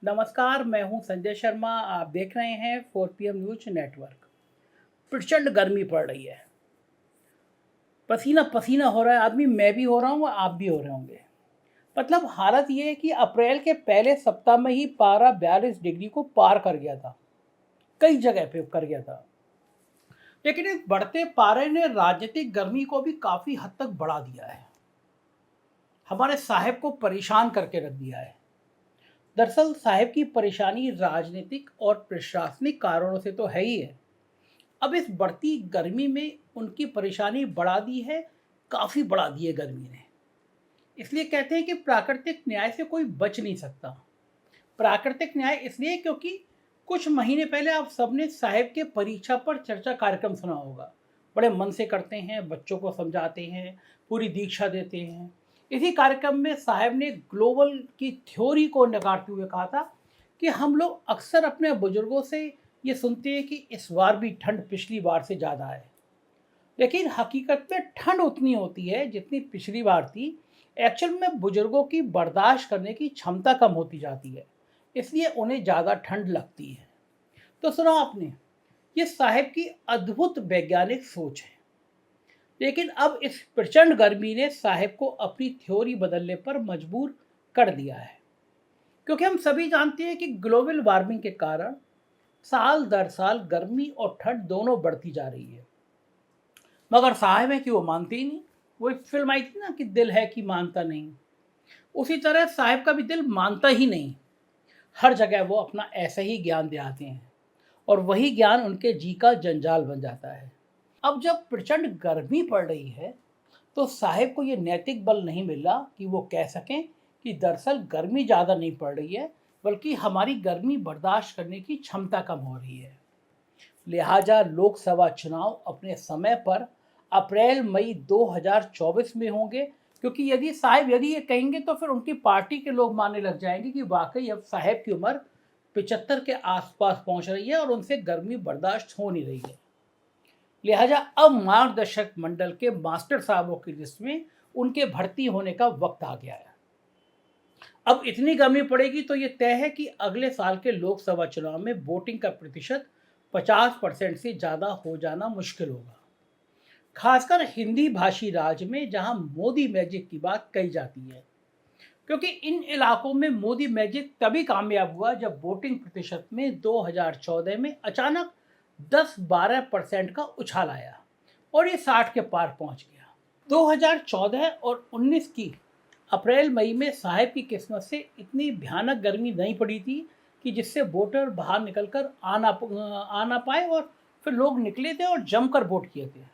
नमस्कार, मैं हूं संजय शर्मा। आप देख रहे हैं 4 PM न्यूज नेटवर्क। प्रचंड गर्मी पड़ रही है, पसीना पसीना हो रहा है आदमी। मैं भी हो रहा हूँ, आप भी हो रहे होंगे। मतलब हालत ये है कि अप्रैल के पहले सप्ताह में ही पारा 42 डिग्री को पार कर गया था, कई जगह पे कर गया था। लेकिन इस बढ़ते पारे ने राजनीतिक गर्मी को भी काफ़ी हद तक बढ़ा दिया है, हमारे साहेब को परेशान करके रख दिया है। दरअसल साहेब की परेशानी राजनीतिक और प्रशासनिक कारणों से तो है ही है। अब इस बढ़ती गर्मी में उनकी परेशानी बढ़ा दी है, काफ़ी बढ़ा दी है गर्मी ने। इसलिए कहते हैं कि प्राकृतिक न्याय से कोई बच नहीं सकता। प्राकृतिक न्याय इसलिए क्योंकि कुछ महीने पहले आप सबने साहेब के परीक्षा पर चर्चा कार्यक्रम सुना होगा। बड़े मन से करते हैं, बच्चों को समझाते हैं, पूरी दीक्षा देते हैं। इसी कार्यक्रम में साहेब ने ग्लोबल की थ्योरी को नकारते हुए कहा था कि हम लोग अक्सर अपने बुजुर्गों से ये सुनते हैं कि इस बार भी ठंड पिछली बार से ज़्यादा है। लेकिन हकीकत में ठंड उतनी होती है जितनी पिछली बार थी। एक्चुअल में बुजुर्गों की बर्दाश्त करने की क्षमता कम होती जाती है, इसलिए उन्हें ज़्यादा ठंड लगती है। तो सुना आपने, ये साहेब की अद्भुत वैज्ञानिक सोच है। लेकिन अब इस प्रचंड गर्मी ने साहेब को अपनी थ्योरी बदलने पर मजबूर कर दिया है, क्योंकि हम सभी जानते हैं कि ग्लोबल वार्मिंग के कारण साल दर साल गर्मी और ठंड दोनों बढ़ती जा रही है। मगर साहब है कि वो मानते ही नहीं। वो एक फिल्म आई थी ना कि दिल है कि मानता नहीं, उसी तरह साहब का भी दिल मानता ही नहीं। हर जगह वो अपना ऐसा ही ज्ञान दे आते हैं और वही ज्ञान उनके जी का जंजाल बन जाता है। अब जब प्रचंड गर्मी पड़ रही है तो साहेब को ये नैतिक बल नहीं मिला कि वो कह सकें कि दरअसल गर्मी ज़्यादा नहीं पड़ रही है, बल्कि हमारी गर्मी बर्दाश्त करने की क्षमता कम हो रही है। लिहाजा लोकसभा चुनाव अपने समय पर अप्रैल मई 2024 में होंगे, क्योंकि यदि ये कहेंगे तो फिर उनकी पार्टी के लोग मानने लग जाएंगे कि वाकई अब साहेब की उम्र 75 के आसपास पहुंच रही है और उनसे गर्मी बर्दाश्त हो नहीं रही है। लिहाजा अब मार्गदर्शक मंडल के मास्टर साहबों की लिस्ट में उनके भर्ती होने का वक्त आ गया है। अब इतनी गर्मी पड़ेगी तो ये तय है कि अगले साल के लोकसभा चुनाव में वोटिंग का प्रतिशत 50% से ज़्यादा हो जाना मुश्किल होगा, खासकर हिंदी भाषी राज्य में जहां मोदी मैजिक की बात कही जाती है। क्योंकि इन इलाकों में मोदी मैजिक तभी कामयाब हुआ जब वोटिंग प्रतिशत में 2014 में अचानक 10-12% का उछाल आया और ये 60 के पार पहुंच गया। 2014 और 19 की अप्रैल मई में साहेब की किस्मत से इतनी भयानक गर्मी नहीं पड़ी थी कि जिससे वोटर बाहर निकलकर आ ना पाए, और फिर लोग निकले थे और जमकर वोट किए थे।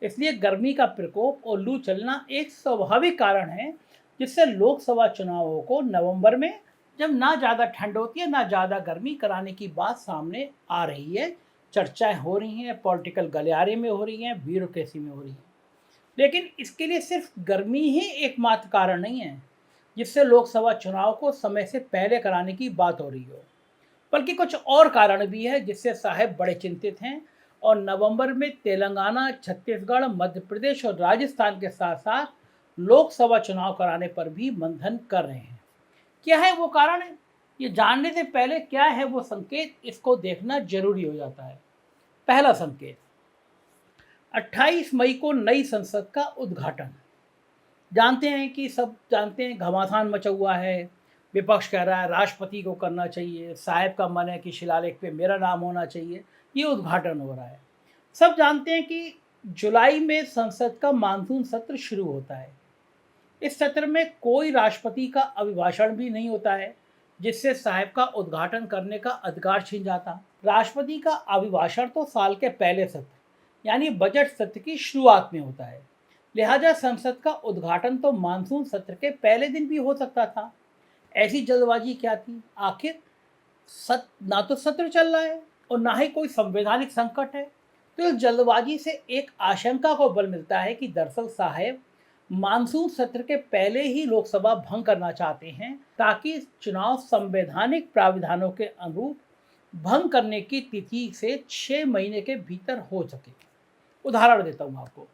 इसलिए गर्मी का प्रकोप और लू चलना एक स्वाभाविक कारण है जिससे लोकसभा चुनावों को नवंबर में, जब ना ज़्यादा ठंड होती है ना ज़्यादा गर्मी, कराने की बात सामने आ रही है। चर्चाएं हो रही हैं, पॉलिटिकल गलियारे में हो रही हैं, ब्यूरोक्रेसी में हो रही हैं। लेकिन इसके लिए सिर्फ गर्मी ही एकमात्र कारण नहीं है जिससे लोकसभा चुनाव को समय से पहले कराने की बात हो रही हो, बल्कि कुछ और कारण भी है जिससे साहब बड़े चिंतित हैं और नवंबर में तेलंगाना, छत्तीसगढ़, मध्य प्रदेश और राजस्थान के साथ साथ लोकसभा चुनाव कराने पर भी मंथन कर रहे हैं। क्या है वो कारण है, ये जानने से पहले क्या है वो संकेत, इसको देखना जरूरी हो जाता है। पहला संकेत, 28 मई को नई संसद का उद्घाटन। जानते हैं कि सब जानते हैं, घमासान मचा हुआ है। विपक्ष कह रहा है राष्ट्रपति को करना चाहिए, साहब का मन है कि शिलालेख पे मेरा नाम होना चाहिए। ये उद्घाटन हो रहा है। सब जानते हैं कि जुलाई में संसद का मानसून सत्र शुरू होता है। इस सत्र में कोई राष्ट्रपति का अभिभाषण भी नहीं होता है, जिससे साहब का उद्घाटन करने का अधिकार छिन जाता। राष्ट्रपति का अभिभाषण तो साल के पहले सत्र यानी बजट सत्र की शुरुआत में होता है। लिहाजा संसद का उद्घाटन तो मानसून सत्र के पहले दिन भी हो सकता था। ऐसी जल्दबाजी क्या थी आखिर? ना तो सत्र चल रहा है और ना ही कोई संवैधानिक संकट है। तो इस जल्दबाजी से एक आशंका को बल मिलता है कि दरअसल साहब मानसून सत्र के पहले ही लोकसभा भंग करना चाहते हैं, ताकि चुनाव संवैधानिक प्राविधानों के अनुरूप भंग करने की तिथि से 6 महीने के भीतर हो सके। उदाहरण देता हूँ आपको।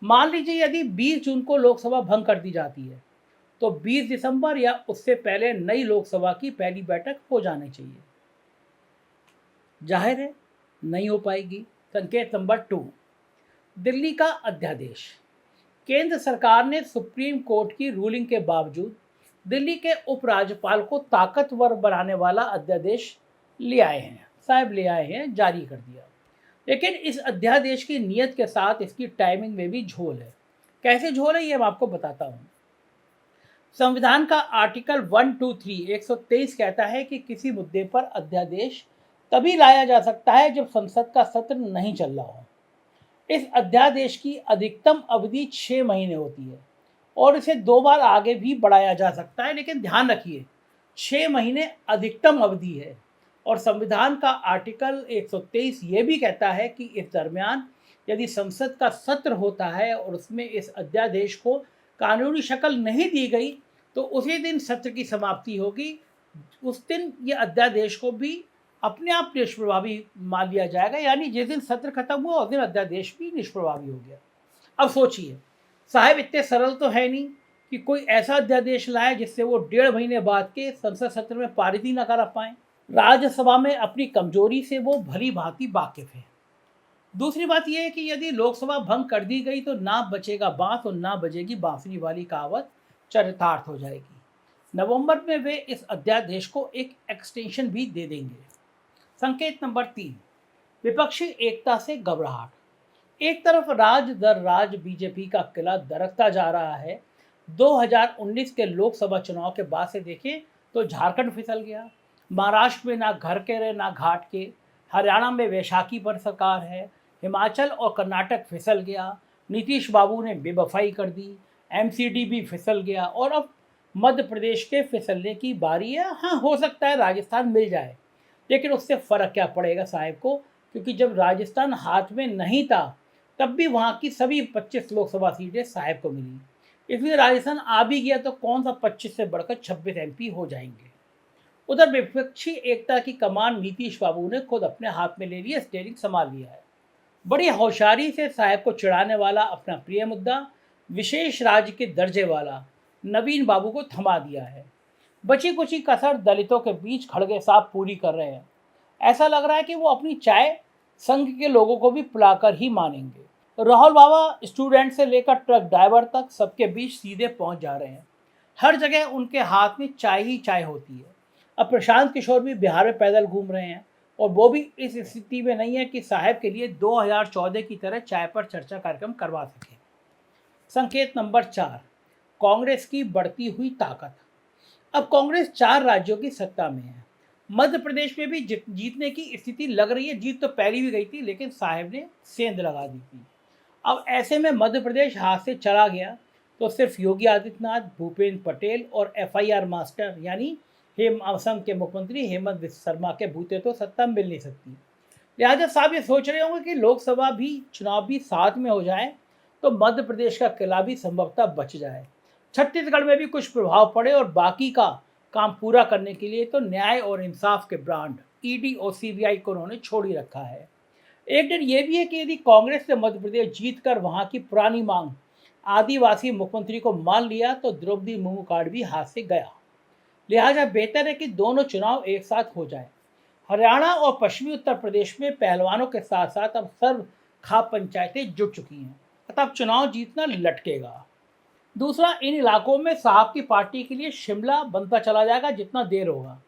मान लीजिए यदि 20 जून को लोकसभा भंग कर दी जाती है तो 20 दिसंबर या उससे पहले नई लोकसभा की पहली बैठक हो जानी चाहिए। जाहिर है नहीं हो पाएगी। संकेत नंबर 2, दिल्ली का अध्यादेश। केंद्र सरकार ने सुप्रीम कोर्ट की रूलिंग के बावजूद दिल्ली के उपराज्यपाल को ताकतवर बनाने वाला अध्यादेश ले आए हैं, जारी कर दिया। लेकिन इस अध्यादेश की नीयत के साथ इसकी टाइमिंग में भी झोल है। कैसे झोल है ये मैं आपको बताता हूँ। संविधान का आर्टिकल 123 कहता है कि किसी मुद्दे पर अध्यादेश तभी लाया जा सकता है जब संसद का सत्र नहीं चल रहा हो। इस अध्यादेश की अधिकतम अवधि 6 महीने होती है और इसे 2 बार आगे भी बढ़ाया जा सकता है, लेकिन ध्यान रखिए 6 महीने अधिकतम अवधि है। और संविधान का आर्टिकल 123 ये भी कहता है कि इस दरमियान यदि संसद का सत्र होता है और उसमें इस अध्यादेश को कानूनी शक्ल नहीं दी गई तो उसी दिन सत्र की समाप्ति होगी। उस दिन ये अध्यादेश को भी अपने आप निष्प्रभावी मान लिया जाएगा, यानी जिस दिन सत्र खत्म हुआ उस दिन अध्यादेश भी निष्प्रभावी हो गया। अब सोचिए साहब इतने सरल तो है नहीं कि कोई ऐसा अध्यादेश लाए जिससे वो 1.5 महीने बाद के संसद सत्र में पारित ही न करा पाए। राज्यसभा में अपनी कमजोरी से वो भली भांति वाकिफ है। दूसरी बात यह है कि यदि लोकसभा भंग कर दी गई तो ना बचेगा बांस और ना बजेगी बांसुरी वाली कहावत चरितार्थ हो जाएगी। नवंबर में वे इस अध्यादेश को एक एक्सटेंशन भी दे देंगे। संकेत नंबर 3, विपक्षी एकता से घबराहट। एक तरफ राज दर राज बीजेपी का किला दरकता जा रहा है। 2019 के लोकसभा चुनाव के बाद से देखें तो झारखंड फिसल गया, महाराष्ट्र में ना घर के रहे ना घाट के, हरियाणा में वैशाखी पर सरकार है, हिमाचल और कर्नाटक फिसल गया, नीतीश बाबू ने बेवफाई कर दी, एमसीडी भी फिसल गया और अब मध्य प्रदेश के फिसलने की बारी है। हाँ, हो सकता है राजस्थान मिल जाए, लेकिन उससे फ़र्क क्या पड़ेगा साहब को, क्योंकि जब राजस्थान हाथ में नहीं था तब भी वहाँ की सभी 25 लोकसभा सीटें साहब को मिली। इसलिए राजस्थान आ भी गया तो कौन सा 25 से बढ़कर 26 एमपी हो जाएंगे। उधर विपक्षी एकता की कमान नीतीश बाबू ने खुद अपने हाथ में ले लिया, स्टीयरिंग संभाल लिया है। बड़ी होशियारी से साहब को चिढ़ाने वाला अपना प्रिय मुद्दा विशेष राज्य के दर्जे वाला नवीन बाबू को थमा दिया है। बची कुची कसर दलितों के बीच खड़गे साहब पूरी कर रहे हैं। ऐसा लग रहा है कि वो अपनी चाय संघ के लोगों को भी पिलाकर ही मानेंगे। राहुल बाबा स्टूडेंट से लेकर ट्रक ड्राइवर तक सबके बीच सीधे पहुंच जा रहे हैं। हर जगह उनके हाथ में चाय ही चाय होती है। अब प्रशांत किशोर भी बिहार में पैदल घूम रहे हैं और वो भी इस स्थिति में नहीं है कि साहब के लिए 2014 की तरह चाय पर चर्चा कार्यक्रम करवा सके। संकेत नंबर 4, कांग्रेस की बढ़ती हुई ताकत। अब कांग्रेस 4 राज्यों की सत्ता में है। मध्य प्रदेश में भी जीतने की स्थिति लग रही है। जीत तो पहली भी गई थी लेकिन साहब ने सेंध लगा दी थी। अब ऐसे में मध्य प्रदेश हाथ से चला गया तो सिर्फ योगी आदित्यनाथ, भूपेंद्र पटेल और FIR मास्टर यानी असम के मुख्यमंत्री हेमंत बिस्वा शर्मा के भूते तो सत्ता मिल नहीं सकती। लिहाजा साहब ये सोच रहे होंगे कि लोकसभा भी चुनाव भी साथ में हो जाए तो मध्य प्रदेश का किला भी संभवतः बच जाए, छत्तीसगढ़ में भी कुछ प्रभाव पड़े और बाकी का काम पूरा करने के लिए तो न्याय और इंसाफ के ब्रांड ED और CBI को उन्होंने छोड़ ही रखा है। एक दिन ये भी है कि यदि कांग्रेस ने मध्य प्रदेश जीत कर वहाँ की पुरानी मांग आदिवासी मुख्यमंत्री को मान लिया तो द्रौपदी मुर्मू कार्ड भी हाथ से गया। लिहाजा बेहतर है कि दोनों चुनाव एक साथ हो जाए। हरियाणा और पश्चिमी उत्तर प्रदेश में पहलवानों के साथ साथ अब सर्व खाप पंचायतें जुट चुकी हैं, अतः चुनाव जीतना लटकेगा। दूसरा, इन इलाकों में साहब की पार्टी के लिए शिमला बनता चला जाएगा जितना देर होगा।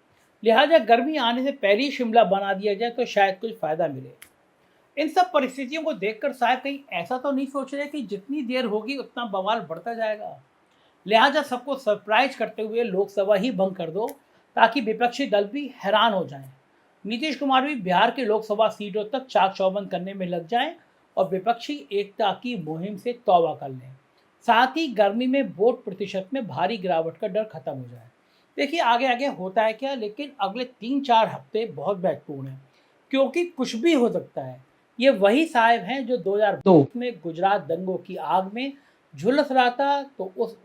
लिहाजा गर्मी आने से पहले ही शिमला बना दिया जाए तो शायद कुछ फायदा मिले। इन सब परिस्थितियों को देखकर साहब कहीं ऐसा तो नहीं सोच रहे कि जितनी देर होगी उतना बवाल बढ़ता जाएगा। लिहाजा सबको सरप्राइज करते हुए लोकसभा ही भंग कर दो ताकि विपक्षी दल भी हैरान हो जाएं। नीतीश कुमार भी बिहार की लोकसभा सीटों तक चाक चौबंद करने में लग जाएं और विपक्षी एकता की मुहिम से तौबा कर लें। साथ ही गर्मी में वोट प्रतिशत में भारी गिरावट का डर खत्म हो जाए। देखिए आगे आगे होता है क्या, लेकिन अगले 3-4 हफ्ते बहुत महत्वपूर्ण हैं क्योंकि कुछ भी हो सकता है। ये वही साहब हैं जो 2002 में गुजरात दंगों की आग में झुलस रहा था तो उस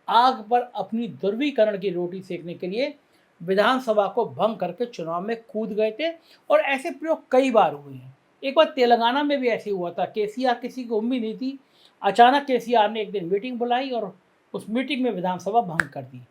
आग पर अपनी ध्रुवीकरण की रोटी सेकने के लिए विधानसभा को भंग करके चुनाव में कूद गए थे और ऐसे प्रयोग कई बार हुए हैं। एक बार तेलंगाना में भी ऐसे हुआ था। केसीआर किसी को उम्मीद नहीं थी, अचानक केसीआर ने एक दिन मीटिंग बुलाई और उस मीटिंग में विधानसभा भंग कर दी।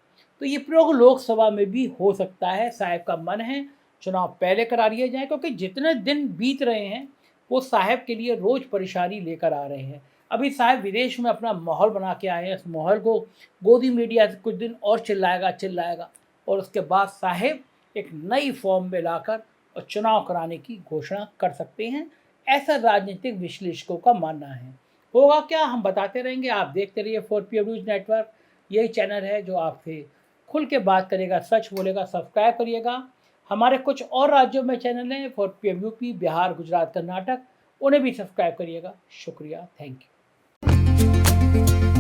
तो ये प्रयोग लोकसभा में भी हो सकता है। साहब का मन है चुनाव पहले करा लिए जाएँ, क्योंकि जितने दिन बीत रहे हैं वो साहब के लिए रोज़ परेशानी लेकर आ रहे हैं। अभी साहब विदेश में अपना माहौल बना के आए हैं, इस माहौल को गोदी मीडिया कुछ दिन और चिल्लाएगा और उसके बाद साहब एक नई फॉर्म में लाकर और चुनाव कराने की घोषणा कर सकते हैं, ऐसा राजनीतिक विश्लेषकों का मानना है। होगा क्या, हम बताते रहेंगे। आप देखते रहिए 4PM न्यूज़ नेटवर्क। यही चैनल है जो आपसे खुल के बात करेगा, सच बोलेगा। सब्सक्राइब करिएगा। हमारे कुछ और राज्यों में चैनल हैं, 4PM यूपी, बिहार, गुजरात, कर्नाटक, उन्हें भी सब्सक्राइब करिएगा। शुक्रिया, थैंक यू।